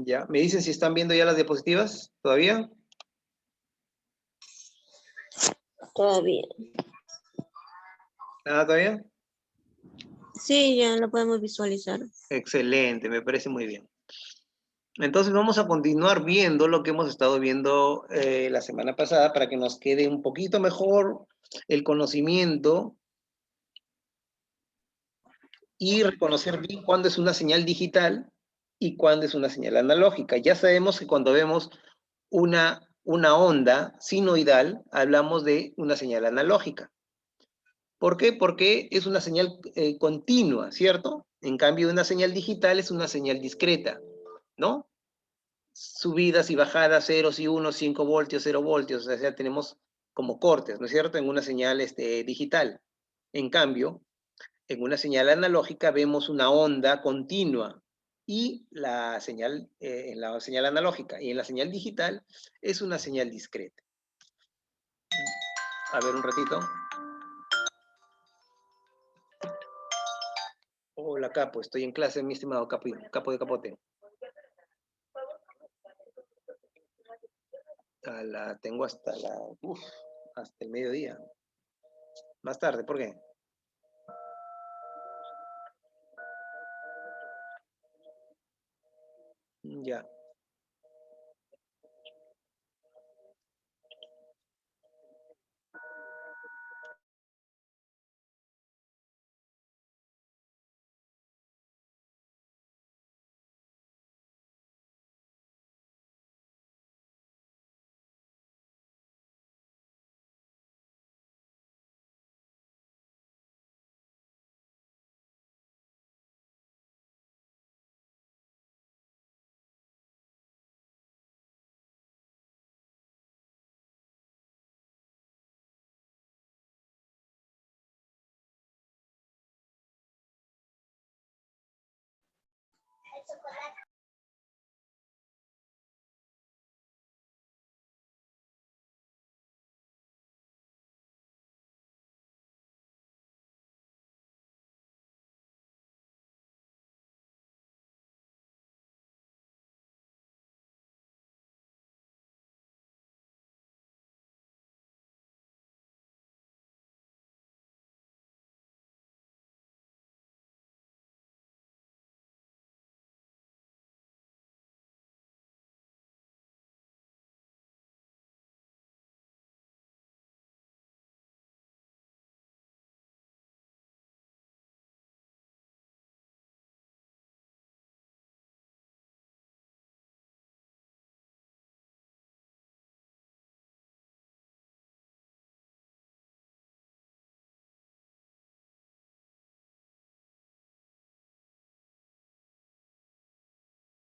Ya, ¿me dicen si están viendo ya las diapositivas? ¿Todavía? Todavía. ¿Nada todavía? Sí, ya lo podemos visualizar. Excelente, me parece muy bien. Entonces vamos a continuar viendo lo que hemos estado viendo la semana pasada para que nos quede un poquito mejor el conocimiento y reconocer bien cuándo es una señal digital y cuándo es una señal analógica. Ya sabemos que cuando vemos una onda sinoidal, hablamos de una señal analógica. ¿Por qué? Porque es una señal continua, ¿cierto? En cambio, una señal digital es una señal discreta, ¿no? Subidas y bajadas, ceros y unos, 5 voltios, 0 voltios, o sea, tenemos como cortes, ¿no es cierto? En una señal digital. En cambio, en una señal analógica vemos una onda continua y en la señal analógica y en la señal digital es una señal discreta. A ver un ratito. Hola, Capo, estoy en clase, mi estimado Capo de Capote. Tengo hasta el mediodía. Más tarde, ¿por qué? Ya.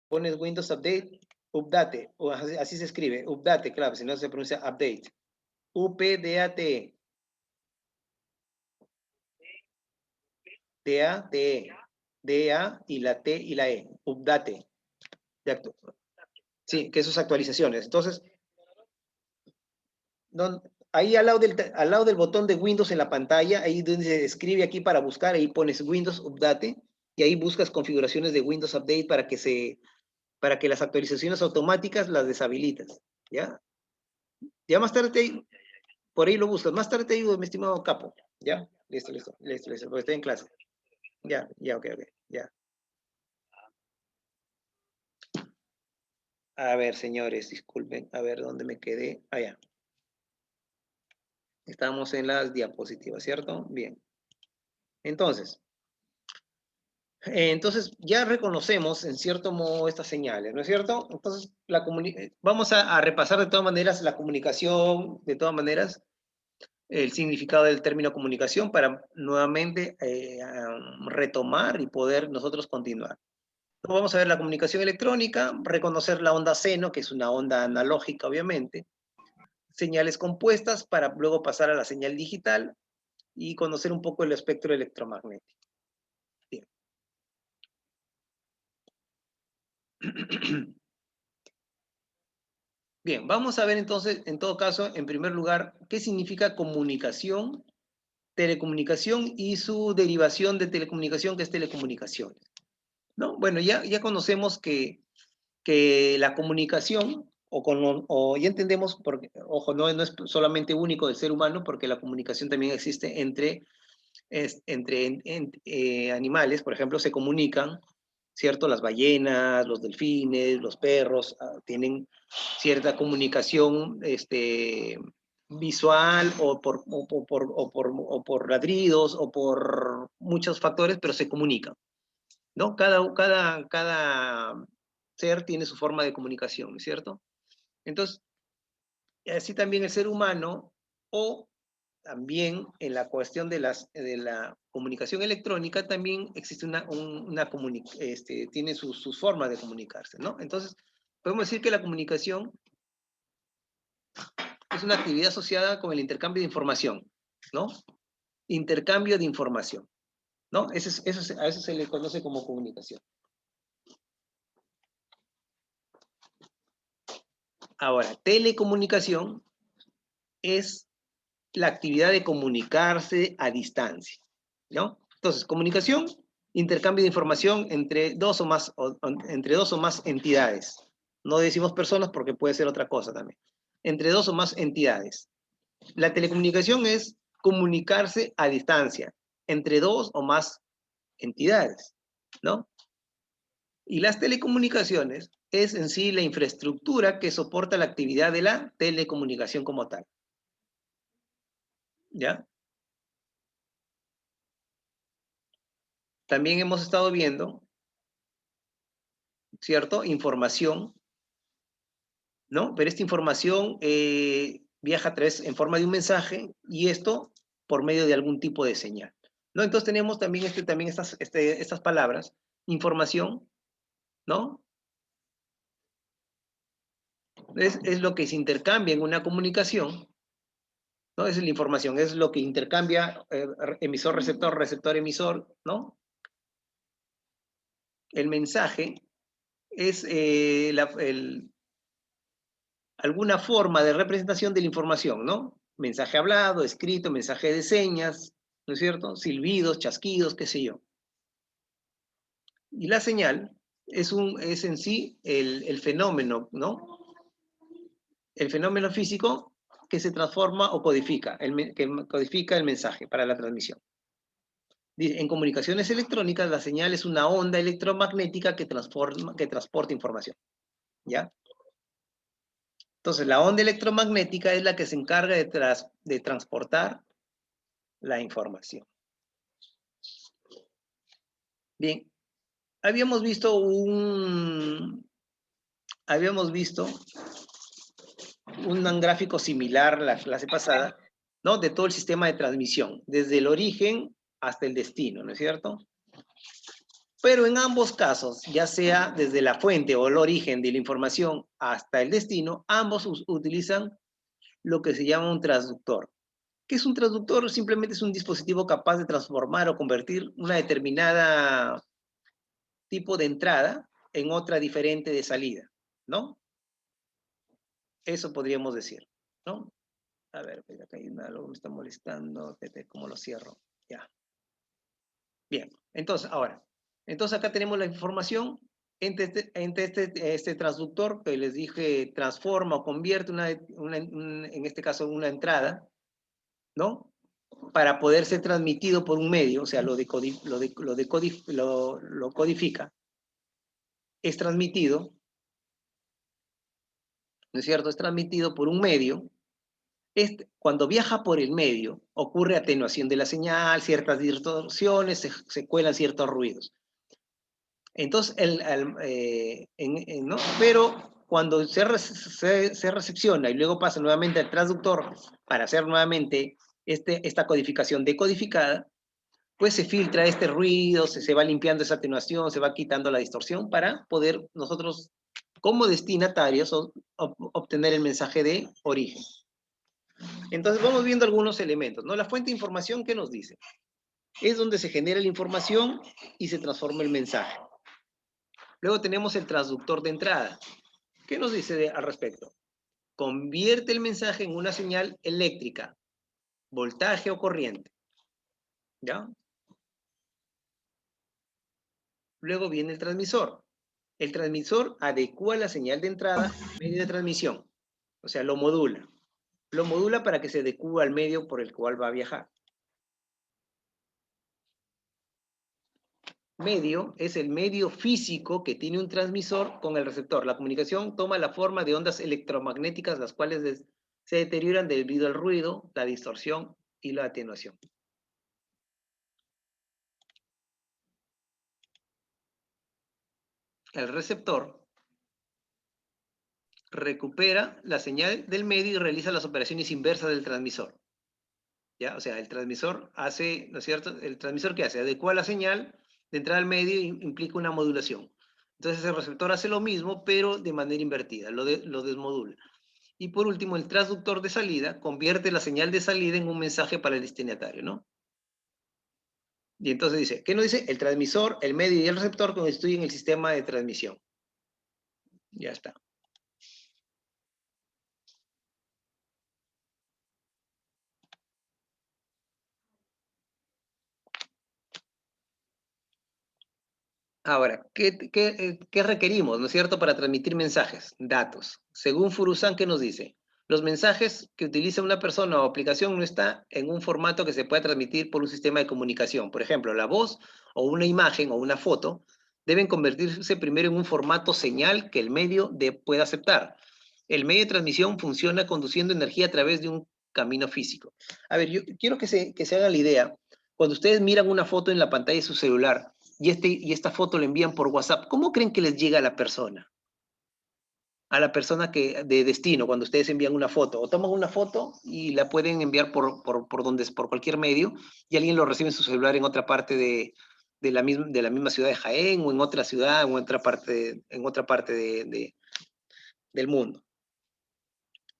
Pones Windows Update, Update, o así se escribe, Update, claro, si no se pronuncia Update. UPDATE. D-A-T-E. D-A y la T y la E. Update. Sí, que eso es actualizaciones. Entonces, ahí al lado del botón de Windows en la pantalla, ahí donde se escribe aquí para buscar, ahí pones Windows Update y ahí buscas configuraciones de Windows Update para que las actualizaciones automáticas las deshabilitas, ¿ya? Ya más tarde, por ahí lo buscas. Más tarde te digo, mi estimado Capo, ¿ya? Listo, porque estoy en clase. Ya, ok, ya. A ver, señores, disculpen, a ver dónde me quedé. Allá. Estamos en las diapositivas, ¿cierto? Bien. Entonces ya reconocemos en cierto modo estas señales, ¿no es cierto? Entonces, vamos a repasar de todas maneras la comunicación, de todas maneras, el significado del término comunicación para nuevamente retomar y poder nosotros continuar. Vamos a ver la comunicación electrónica, reconocer la onda seno, que es una onda analógica, obviamente, señales compuestas para luego pasar a la señal digital y conocer un poco el espectro electromagnético. Bien. Bien, vamos a ver entonces, en todo caso, en primer lugar, qué significa comunicación, telecomunicación y su derivación de telecomunicación, que es telecomunicaciones, ¿no? Bueno, ya conocemos que que la comunicación, o ya entendemos, porque, ojo, no es solamente único del ser humano, porque la comunicación también existe entre animales, por ejemplo, se comunican, ¿cierto? Las ballenas, los delfines, los perros, tienen cierta comunicación visual o por ladridos o por muchos factores, pero se comunican, ¿no? Cada ser tiene su forma de comunicación, ¿no es cierto? Entonces, así también el ser humano, o también en la cuestión de la comunicación electrónica, también existe tiene sus formas de comunicarse, ¿no? Entonces, podemos decir que la comunicación es una actividad asociada con el intercambio de información, ¿no? Intercambio de información, ¿no? A eso se le conoce como comunicación. Ahora, telecomunicación es la actividad de comunicarse a distancia, ¿no? Entonces, comunicación, intercambio de información entre dos o más entidades. No decimos personas porque puede ser otra cosa también. Entre dos o más entidades. La telecomunicación es comunicarse a distancia entre dos o más entidades, ¿no? Y las telecomunicaciones es en sí la infraestructura que soporta la actividad de la telecomunicación como tal. ¿Ya? También hemos estado viendo, ¿cierto? Información, ¿no? Pero esta información viaja en forma de un mensaje y esto por medio de algún tipo de señal, ¿no? Entonces tenemos también, estas palabras, información, ¿no? Es lo que se intercambia en una comunicación, ¿no? Es la información, es lo que intercambia emisor-receptor, receptor-emisor, ¿no? El mensaje es alguna forma de representación de la información, ¿no? Mensaje hablado, escrito, mensaje de señas, ¿no es cierto? Silbidos, chasquidos, qué sé yo. Y la señal es en sí el fenómeno, ¿no? El fenómeno físico que se transforma o codifica, que codifica el mensaje para la transmisión. En comunicaciones electrónicas, la señal es una onda electromagnética que transporta información, ¿ya? Entonces, la onda electromagnética es la que se encarga de transportar la información. Bien, habíamos visto un gráfico similar la clase pasada, ¿no? De todo el sistema de transmisión, desde el origen hasta el destino, ¿no es cierto? Pero en ambos casos, ya sea desde la fuente o el origen de la información hasta el destino, ambos utilizan lo que se llama un transductor. ¿Qué es un transductor? Simplemente es un dispositivo capaz de transformar o convertir una determinada tipo de entrada en otra diferente de salida, ¿no? Eso podríamos decir, ¿no? A ver, acá hay algo que me está molestando, ¿cómo lo cierro? Ya. Bien, entonces, acá tenemos la información entre este transductor que les dije transforma o convierte en este caso una entrada, ¿no? Para poder ser transmitido por un medio, o sea, lo codifica, es transmitido, ¿no es cierto? Es transmitido por un medio. Cuando viaja por el medio, ocurre atenuación de la señal, ciertas distorsiones, se cuelan ciertos ruidos. Entonces, ¿no? Pero cuando se recepciona y luego pasa nuevamente al transductor para hacer nuevamente esta codificación decodificada, pues se filtra este ruido, se va limpiando esa atenuación, se va quitando la distorsión para poder nosotros, como destinatarios, obtener el mensaje de origen. Entonces vamos viendo algunos elementos, ¿no? La fuente de información, ¿qué nos dice? Es donde se genera la información y se transforma el mensaje. Luego tenemos el transductor de entrada. ¿Qué nos dice al respecto? Convierte el mensaje en una señal eléctrica, voltaje o corriente. ¿Ya? Luego viene el transmisor. El transmisor adecua la señal de entrada al medio de transmisión. O sea, lo modula. Lo modula para que se adecue al medio por el cual va a viajar. Medio es el medio físico que tiene un transmisor con el receptor. La comunicación toma la forma de ondas electromagnéticas, las cuales se deterioran debido al ruido, la distorsión y la atenuación. El receptor recupera la señal del medio y realiza las operaciones inversas del transmisor. ¿Ya? O sea, el transmisor hace, ¿no es cierto? ¿El transmisor qué hace? Adecua la señal de entrada al medio y implica una modulación. Entonces el receptor hace lo mismo, pero de manera invertida, lo desmodula. Y por último, el transductor de salida convierte la señal de salida en un mensaje para el destinatario, ¿no? Y entonces dice, ¿qué nos dice? El transmisor, el medio y el receptor constituyen el sistema de transmisión. Ya está. Ahora, ¿qué requerimos, no es cierto, para transmitir mensajes? Datos. Según Furusan, ¿qué nos dice? Los mensajes que utiliza una persona o aplicación no está en un formato que se pueda transmitir por un sistema de comunicación. Por ejemplo, la voz o una imagen o una foto deben convertirse primero en un formato señal que el medio pueda aceptar. El medio de transmisión funciona conduciendo energía a través de un camino físico. A ver, yo quiero que se haga la idea. Cuando ustedes miran una foto en la pantalla de su celular, y esta foto la envían por WhatsApp, ¿cómo creen que les llega a la persona? A la persona de destino, cuando ustedes envían una foto, o toman una foto y la pueden enviar por cualquier medio, y alguien lo recibe en su celular en otra parte de la misma ciudad de Jaén, o en otra ciudad, o en otra parte del mundo.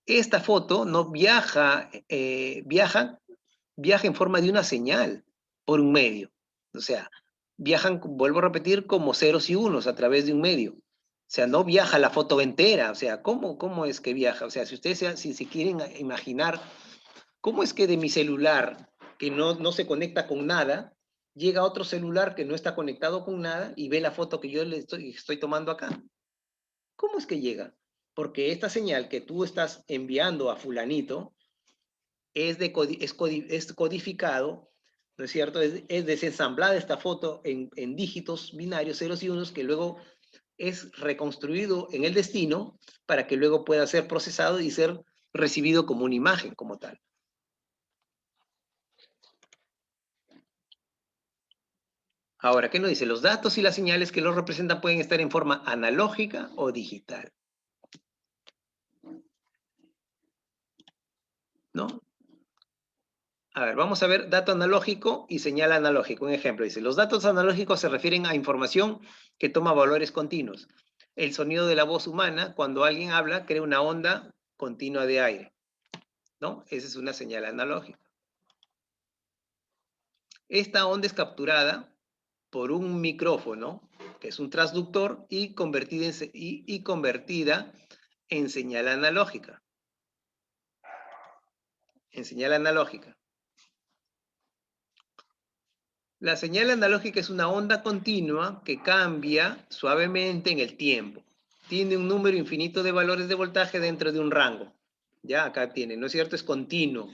Esta foto no viaja en forma de una señal por un medio. O sea, viajan, vuelvo a repetir, como ceros y unos a través de un medio. O sea, no viaja la foto entera. O sea, ¿cómo es que viaja? O sea, si ustedes si quieren imaginar, ¿cómo es que de mi celular, que no se conecta con nada, llega otro celular que no está conectado con nada y ve la foto que yo le estoy tomando acá? ¿Cómo es que llega? Porque esta señal que tú estás enviando a fulanito es codificado, ¿no es cierto? Es desensamblada esta foto en dígitos binarios, ceros y unos, que luego es reconstruido en el destino para que luego pueda ser procesado y ser recibido como una imagen, como tal. Ahora, ¿qué nos dice? Los datos y las señales que los representan pueden estar en forma analógica o digital. ¿No? A ver, vamos a ver dato analógico y señal analógico. Un ejemplo, dice, los datos analógicos se refieren a información que toma valores continuos. El sonido de la voz humana, cuando alguien habla, crea una onda continua de aire, ¿no? Esa es una señal analógica. Esta onda es capturada por un micrófono, que es un transductor, y convertida en señal analógica. En señal analógica. La señal analógica es una onda continua que cambia suavemente en el tiempo. Tiene un número infinito de valores de voltaje dentro de un rango. Ya acá tiene, ¿no es cierto? Es continuo.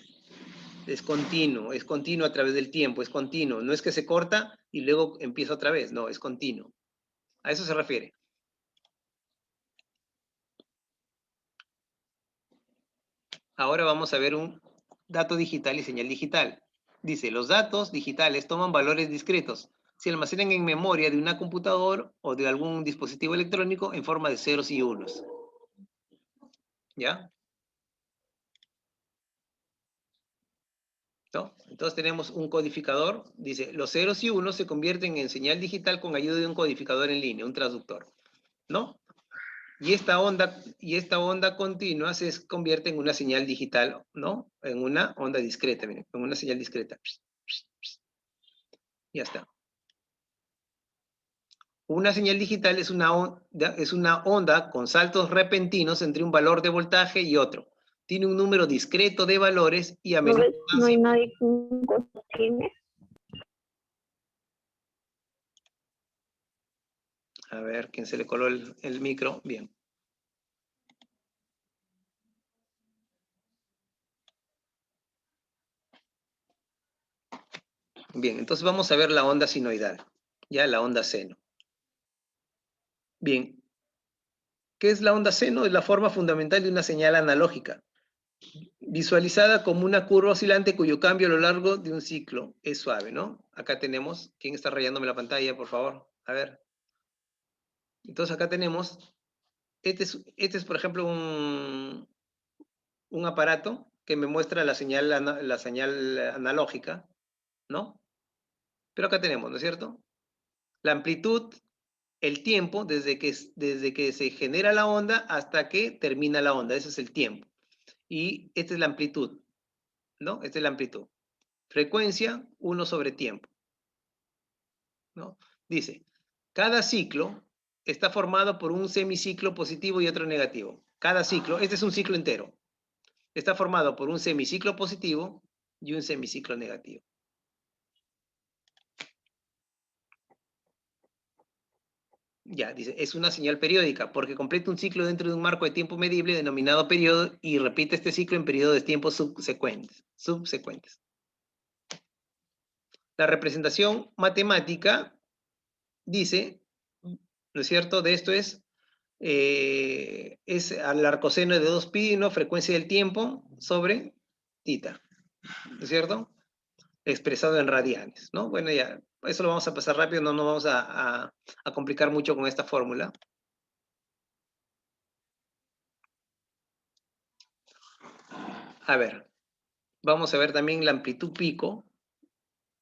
Es continuo a través del tiempo, es continuo. No es que se corta y luego empieza otra vez, no, es continuo. A eso se refiere. Ahora vamos a ver un dato digital y señal digital. Dice, los datos digitales toman valores discretos. Se almacenan en memoria de una computadora o de algún dispositivo electrónico en forma de ceros y unos. ¿Ya? ¿No? Entonces tenemos un codificador. Dice, los ceros y unos se convierten en señal digital con ayuda de un codificador en línea, un transductor. ¿No? Y esta onda continua se convierte en una señal digital, ¿no? En una onda discreta, miren, en una señal discreta. Ya está. Una señal digital es una onda con saltos repentinos entre un valor de voltaje y otro. Tiene un número discreto de valores y a menor No hay distancia. nadie con cocines. A ver, ¿quién se le coló el micro? Bien. Bien, entonces vamos a ver la onda sinoidal, ya la onda seno. Bien, ¿qué es la onda seno? Es la forma fundamental de una señal analógica, visualizada como una curva oscilante cuyo cambio a lo largo de un ciclo es suave, ¿no? Acá tenemos, ¿quién está rayándome la pantalla, por favor? A ver. Entonces acá tenemos, este es por ejemplo, un aparato que me muestra la señal analógica, ¿no? Pero acá tenemos, ¿no es cierto? La amplitud, el tiempo, desde que se genera la onda hasta que termina la onda, ese es el tiempo. Y esta es la amplitud, ¿no? Esta es la amplitud. Frecuencia, 1 sobre tiempo, ¿no? Dice, cada ciclo está formado por un semiciclo positivo y otro negativo. Cada ciclo, este es un ciclo entero, está formado por un semiciclo positivo y un semiciclo negativo. Ya, dice, es una señal periódica porque completa un ciclo dentro de un marco de tiempo medible denominado periodo y repite este ciclo en periodos de tiempo subsecuentes. La representación matemática dice, ¿no es cierto?, de esto es al arcoseno de 2pi, ¿no?, frecuencia del tiempo sobre tita, ¿no es cierto?, expresado en radianes, ¿no? Bueno, ya, eso lo vamos a pasar rápido, no nos vamos a complicar mucho con esta fórmula. A ver, vamos a ver también la amplitud pico,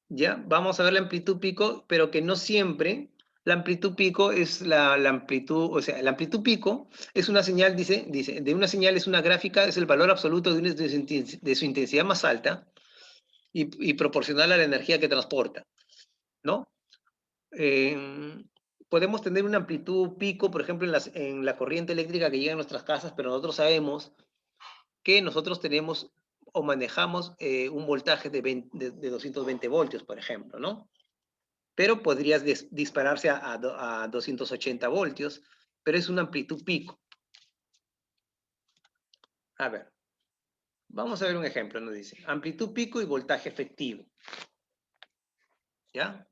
¿ya? Vamos a ver la amplitud pico, pero que no siempre la amplitud pico es la amplitud, o sea, la amplitud pico es una señal, dice, de una señal es una gráfica, es el valor absoluto de su intensidad más alta y proporcional a la energía que transporta, ¿no? Podemos tener una amplitud pico, por ejemplo, en la corriente eléctrica que llega a nuestras casas, pero nosotros sabemos que nosotros tenemos o manejamos un voltaje de 220 voltios, por ejemplo, ¿no? Pero podrías dispararse a 280 voltios, pero es una amplitud pico. A ver, vamos a ver un ejemplo, nos dice, amplitud pico y voltaje efectivo. ¿Ya?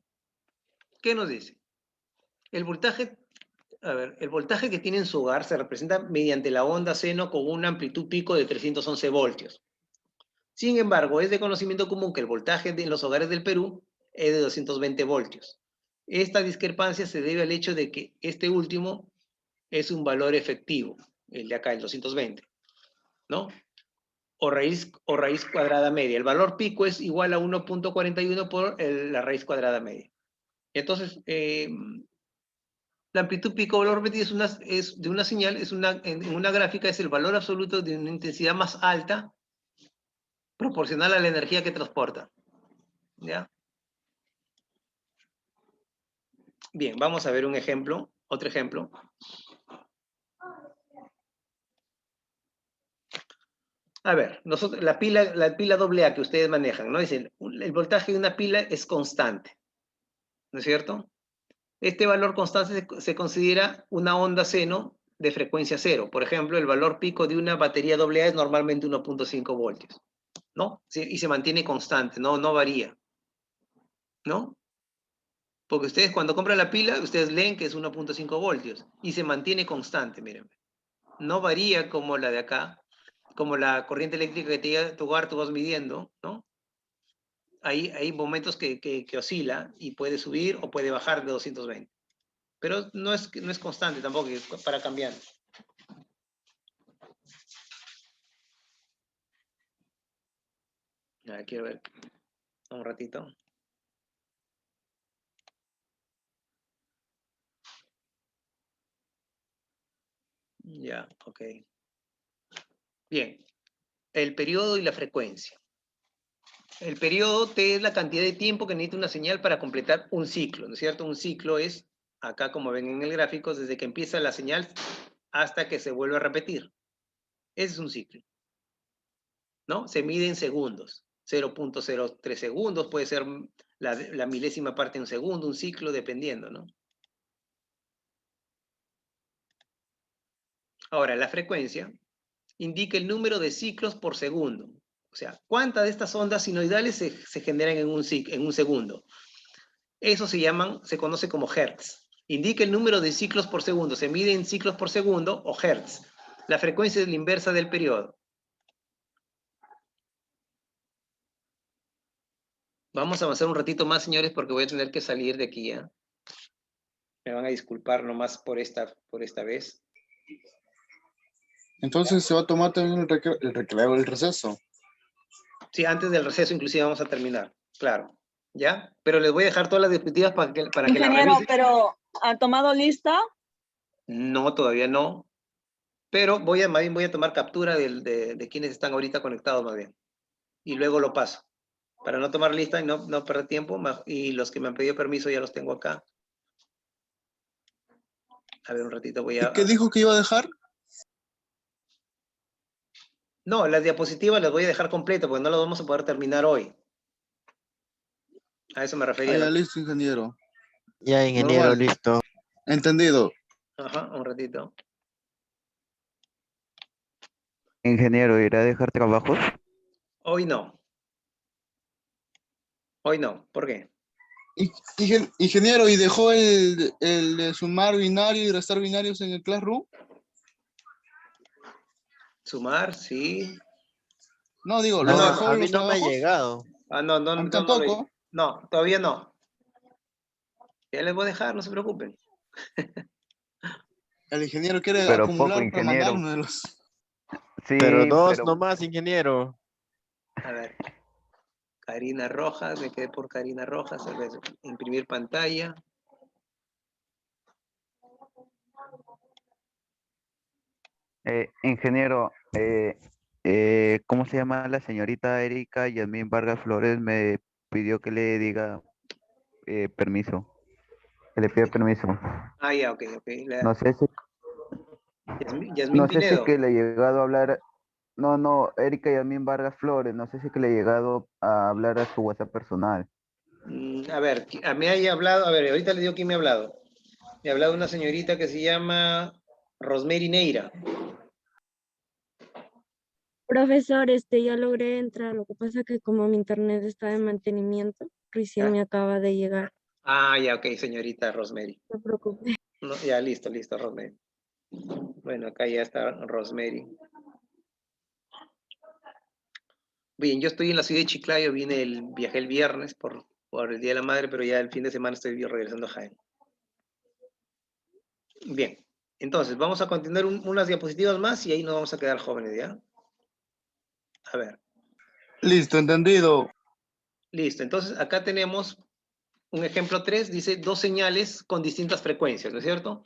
¿Qué nos dice? El voltaje, a ver, el voltaje que tiene en su hogar se representa mediante la onda seno con una amplitud pico de 311 voltios. Sin embargo, es de conocimiento común que el voltaje en los hogares del Perú es de 220 voltios. Esta discrepancia se debe al hecho de que este último es un valor efectivo, el de acá, el 220, ¿no? O raíz cuadrada media. El valor pico es igual a 1.41 por la raíz cuadrada media. Entonces, la amplitud pico valor medio es de una señal, en una gráfica es el valor absoluto de una intensidad más alta proporcional a la energía que transporta. ¿Ya? Bien, vamos a ver un ejemplo, otro ejemplo. A ver, nosotros, la pila AA que ustedes manejan, ¿no? Dicen, el voltaje de una pila es constante, ¿no es cierto? Este valor constante se considera una onda seno de frecuencia cero. Por ejemplo, el valor pico de una batería AA es normalmente 1.5 voltios, ¿no? Sí, y se mantiene constante, no varía, ¿no? Porque ustedes cuando compran la pila, ustedes leen que es 1.5 voltios y se mantiene constante, miren. No varía como la de acá, como la corriente eléctrica que te llega a tu hogar, tú vas midiendo, ¿no? Hay momentos que oscila y puede subir o puede bajar de 220. Pero no es constante tampoco para cambiar. A ver, quiero ver un ratito. Ya, ok. Bien, el periodo y la frecuencia. El periodo T es la cantidad de tiempo que necesita una señal para completar un ciclo, ¿no es cierto? Un ciclo es, acá como ven en el gráfico, desde que empieza la señal hasta que se vuelve a repetir. Ese es un ciclo, ¿no? Se mide en segundos. 0.03 segundos, puede ser la milésima parte de un segundo, un ciclo, dependiendo, ¿no? Ahora, la frecuencia indica el número de ciclos por segundo. O sea, ¿cuántas de estas ondas sinoidales se generan en un segundo? Eso se conoce como hertz. Indica el número de ciclos por segundo. Se mide en ciclos por segundo o hertz. La frecuencia es la inversa del periodo. Vamos a avanzar un ratito más, señores, porque voy a tener que salir de aquí, ¿ya? Me van a disculpar nomás por esta vez. Entonces se va a tomar también el recreo, el receso. Sí, antes del receso inclusive vamos a terminar, claro. ¿Ya? Pero les voy a dejar todas las diapositivas para que la Ingeniero, revisen. pero ¿ha tomado lista? No, todavía no. Pero más bien voy a tomar captura de quienes están ahorita conectados más bien. Y luego lo paso. Para no tomar lista y no perder tiempo. Y los que me han pedido permiso ya los tengo acá. A ver, un ratito voy a... ¿Y qué dijo que iba a dejar? No, las diapositivas las voy a dejar completas porque no las vamos a poder terminar hoy. A eso me refería. Ah, ya, listo, ingeniero. Ya, ingeniero, Normal. listo. Entendido. Ajá, un ratito. Ingeniero, ¿irá a dejar trabajos? Hoy no. Hoy no. ¿Por qué? Ingeniero, ¿y dejó el de sumar binario y restar binarios en el Classroom? Sumar, sí. No, digo, No, ¿lo no, dejó a en mí los no me ha trabajos? llegado. Ah, A mí tampoco. No, todavía no. Ya les voy a dejar, no se preocupen. El ingeniero quiere Pero poco, acumular para ingeniero. mandármelos. Pero Sí, dos pero nomás, ingeniero. A ver. Karina Rojas, me quedé por Karina Rojas. A ver, imprimir pantalla. ingeniero, ¿cómo se llama la señorita Erika Yasmín Vargas Flores? Me pidió que le diga permiso, que le pida permiso. Ah, ya, ok, ok. No sé si, Yasmín no sé si es Pinedo. que le he llegado a hablar, no, Erika Yasmín Vargas Flores, no sé si es que le he llegado a hablar a su WhatsApp personal. A ver, me haya hablado, a ver, ahorita le digo quién me ha hablado. Me ha hablado una señorita que se llama Rosemary Neira. Profesor, ya logré entrar. Lo que pasa que como mi internet está de mantenimiento, recién ¿Ya? me acaba de llegar. Ah, ya, ok, señorita Rosemary. No se preocupe. No, ya, listo, Rosemary. Bueno, acá ya está Rosemary. Bien, yo estoy en la ciudad de Chiclayo, viajé el viernes por el Día de la Madre, pero ya el fin de semana estoy regresando a Jaén. Bien, entonces vamos a continuar unas diapositivas más y ahí nos vamos a quedar jóvenes, ¿ya? A ver, Listo, entendido. listo. Entonces acá tenemos un ejemplo 3, dice dos señales con distintas frecuencias, ¿no es cierto?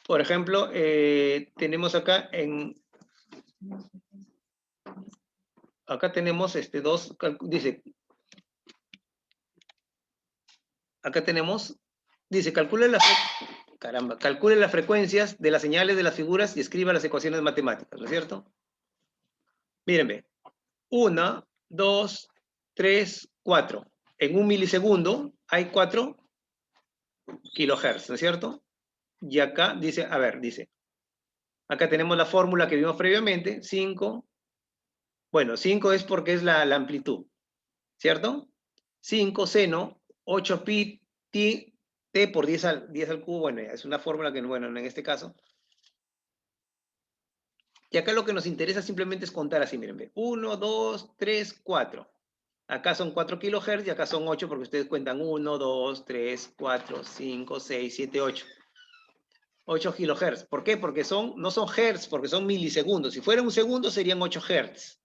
Por ejemplo, tenemos acá tenemos dice, acá tenemos, dice, calcule las frecuencias de las señales de las figuras y escriba las ecuaciones matemáticas, ¿no es cierto? Mírenme, 1, 2, 3, 4. En un milisegundo hay 4 kilohertz, ¿no es cierto? Y acá dice, a ver, dice, acá tenemos la fórmula que vimos previamente, 5, bueno, 5 es porque es la amplitud, ¿cierto? 5 seno, 8 pi, t por 10 al cubo, bueno, es una fórmula que, bueno, en este caso. Y acá lo que nos interesa simplemente es contar así, miren, 1, 2, 3, 4. Acá son 4 kilohertz y acá son 8 porque ustedes cuentan 1, 2, 3, 4, 5, 6, 7, 8. 8 kilohertz. ¿Por qué? Porque no son hertz, porque son milisegundos. Si fuera un segundo serían 8 hertz.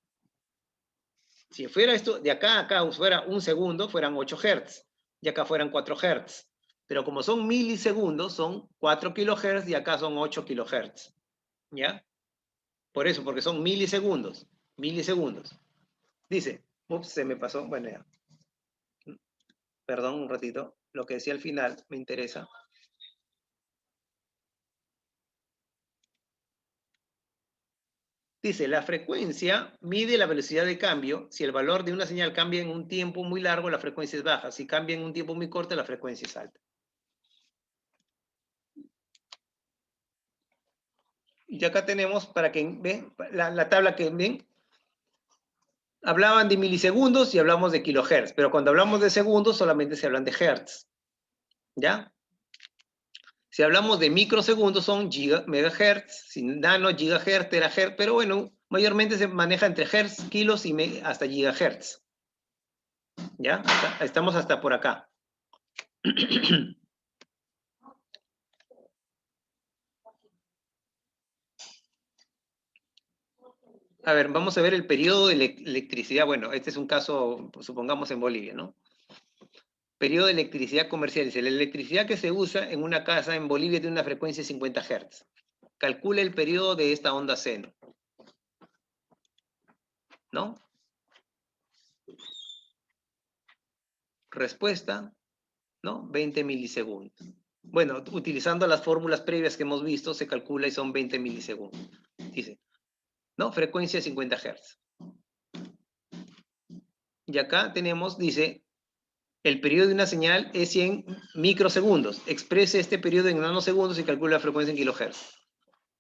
Si fuera esto, de acá a acá fuera un segundo, fueran 8 hertz. Y acá fueran 4 hertz. Pero como son milisegundos, son 4 kilohertz y acá son 8 kilohertz. ¿Ya? Por eso, porque son milisegundos. Milisegundos. Dice, ups, se me pasó. Bueno, ya. Perdón, un ratito. Lo que decía al final me interesa. Dice, la frecuencia mide la velocidad de cambio. Si el valor de una señal cambia en un tiempo muy largo, la frecuencia es baja. Si cambia en un tiempo muy corto, la frecuencia es alta. Y acá tenemos, para que ven, la tabla que ven, hablaban de milisegundos y hablamos de kilohertz, pero cuando hablamos de segundos solamente se hablan de hertz, ¿ya? Si hablamos de microsegundos son megahertz, nano, gigahertz, terahertz, pero bueno, mayormente se maneja entre hertz, kilos y hasta gigahertz. ¿Ya? Estamos hasta por acá. A ver, vamos a ver el periodo de electricidad. Bueno, este es un caso, supongamos en Bolivia, ¿no? Periodo de electricidad comercial. Dice, la electricidad que se usa en una casa en Bolivia tiene una frecuencia de 50 Hz. Calcula el periodo de esta onda seno. ¿No? Respuesta, ¿no? 20 milisegundos. Bueno, utilizando las fórmulas previas que hemos visto, se calcula y son 20 milisegundos. Dice, ¿no? Frecuencia 50 Hz. Y acá tenemos, dice, el periodo de una señal es 100 microsegundos. Exprese este periodo en nanosegundos y calcula la frecuencia en kilohertz.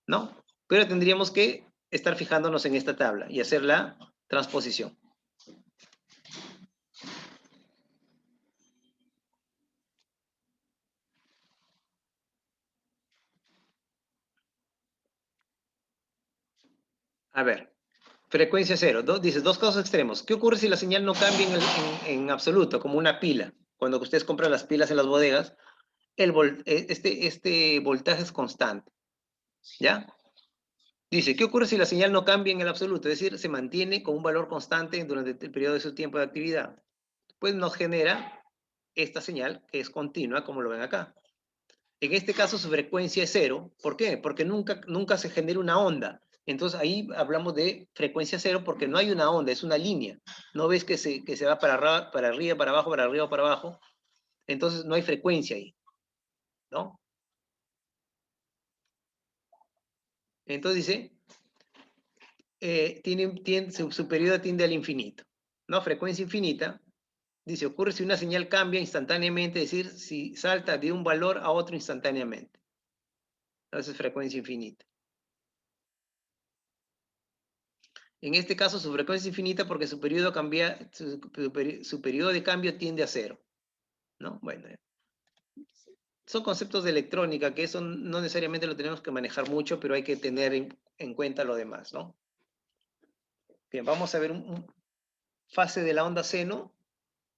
¿No? Pero tendríamos que estar fijándonos en esta tabla y hacer la transposición. A ver, frecuencia cero. Dice, dos casos extremos. ¿Qué ocurre si la señal no cambia en absoluto, como una pila? Cuando ustedes compran las pilas en las bodegas, este voltaje es constante. ¿Ya? Dice, ¿qué ocurre si la señal no cambia en el absoluto? Es decir, se mantiene con un valor constante durante el periodo de su tiempo de actividad. Pues nos genera esta señal que es continua, como lo ven acá. En este caso su frecuencia es cero. ¿Por qué? Porque nunca se genera una onda. Entonces ahí hablamos de frecuencia cero porque no hay una onda, es una línea. ¿No ves que se va para arriba, para abajo, para arriba, para abajo? Entonces no hay frecuencia ahí, ¿no? Entonces dice, su periodo tiende al infinito, ¿no? Frecuencia infinita. Dice, ocurre si una señal cambia instantáneamente, es decir, si salta de un valor a otro instantáneamente. Entonces es frecuencia infinita. En este caso su frecuencia es infinita porque su periodo de cambio tiende a cero, ¿no? Bueno, son conceptos de electrónica que eso no necesariamente lo tenemos que manejar mucho, pero hay que tener en cuenta lo demás, ¿no? Bien, vamos a ver un fase de la onda seno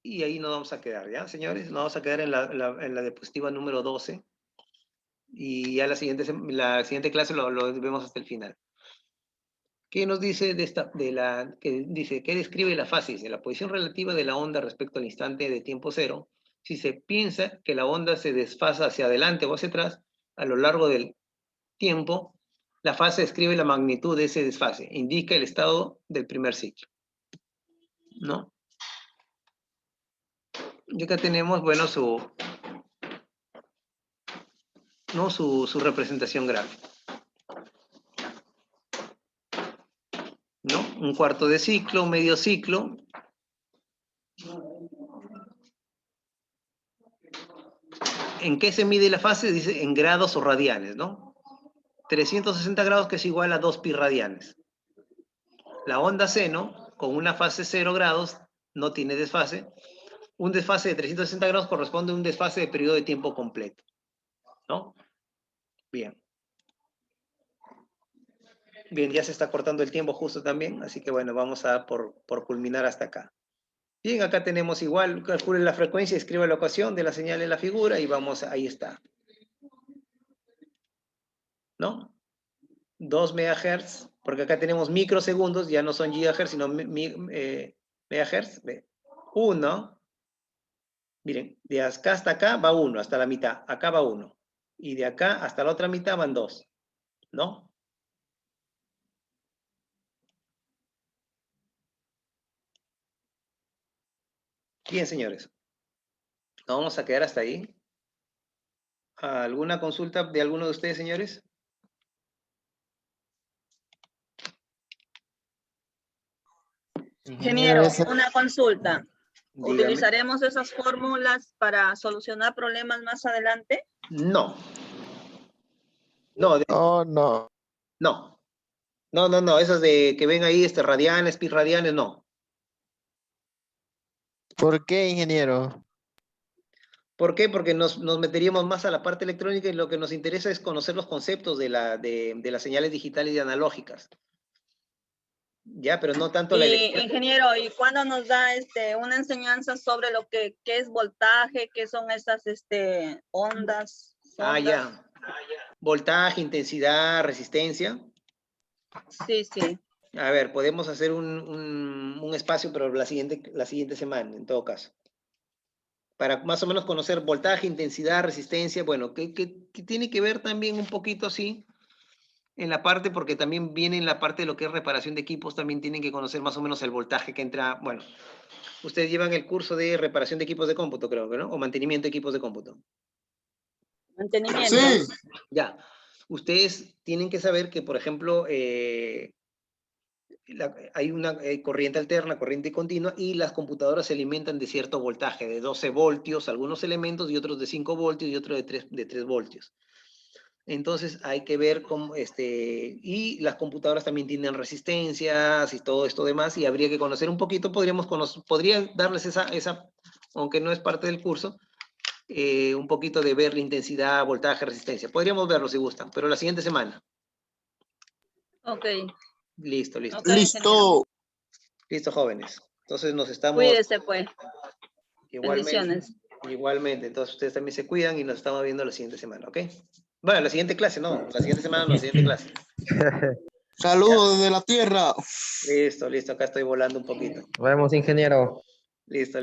y ahí nos vamos a quedar, ¿ya, señores? Nos vamos a quedar en la diapositiva número 12 y ya la siguiente clase lo vemos hasta el final. ¿Qué nos dice ¿qué describe la fase? Dice, la posición relativa de la onda respecto al instante de tiempo cero. Si se piensa que la onda se desfasa hacia adelante o hacia atrás a lo largo del tiempo, la fase describe la magnitud de ese desfase, indica el estado del primer ciclo, ¿no? Y acá tenemos, bueno, su representación gráfica, ¿no? Un cuarto de ciclo, medio ciclo. ¿En qué se mide la fase? Dice en grados o radianes, ¿no? 360 grados que es igual a 2 pi radianes. La onda seno, con una fase 0 grados, no tiene desfase. Un desfase de 360 grados corresponde a un desfase de periodo de tiempo completo, ¿no? Bien. Bien, ya se está cortando el tiempo justo también, así que bueno, vamos a por culminar hasta acá. Bien, acá tenemos igual, calcule la frecuencia, escriba la ocasión de la señal en la figura y vamos, ahí está. ¿No? 2 megahertz, porque acá tenemos microsegundos, ya no son gigahertz, sino megahertz. 1, miren, de acá hasta acá va 1, hasta la mitad, acá va 1. Y de acá hasta la otra mitad van 2, ¿no? Bien, señores. Nos vamos a quedar hasta ahí. ¿Alguna consulta de alguno de ustedes, señores? Ingeniero, una consulta. Dígame. ¿Utilizaremos esas fórmulas para solucionar problemas más adelante? No. No, Oh, no. No. No, esas de que ven ahí, radianes, pi radianes, no. ¿Por qué, ingeniero? ¿Por qué? Porque nos meteríamos más a la parte electrónica y lo que nos interesa es conocer los conceptos de las señales digitales y analógicas. Ya, pero no tanto la Y electrónica. ingeniero, ¿y cuándo nos da una enseñanza sobre lo que qué es voltaje, qué son esas ondas? Ah, ondas? ya. Voltaje, intensidad, resistencia. Sí, sí. A ver, podemos hacer un espacio, pero la siguiente semana, en todo caso. Para más o menos conocer voltaje, intensidad, resistencia, bueno, que tiene que ver también un poquito, sí, en la parte, porque también viene en la parte de lo que es reparación de equipos, también tienen que conocer más o menos el voltaje que entra, bueno, ustedes llevan el curso de reparación de equipos de cómputo, creo que, ¿no? O mantenimiento de equipos de cómputo. Mantenimiento. Sí, Ya, ustedes tienen que saber que, por ejemplo, hay una corriente alterna, corriente continua, y las computadoras se alimentan de cierto voltaje, de 12 voltios, algunos elementos, y otros de 5 voltios, y otros de 3 voltios. Entonces hay que ver cómo, y las computadoras también tienen resistencias y todo esto demás, y habría que conocer un poquito, podría darles esa, aunque no es parte del curso, un poquito de ver la intensidad, voltaje, resistencia. Podríamos verlo si gustan, pero la siguiente semana. Ok. Listo. Ok, ingeniero. listo. Listo, jóvenes. Entonces nos estamos... Cuídese, pues. Igualmente, Bendiciones. igualmente. Entonces ustedes también se cuidan y nos estamos viendo la siguiente semana, ¿ok? Bueno, la siguiente clase, no. La siguiente semana, no, la siguiente clase. Saludos desde la tierra. Listo. Acá estoy volando un poquito. Nos vemos, ingeniero. Listo.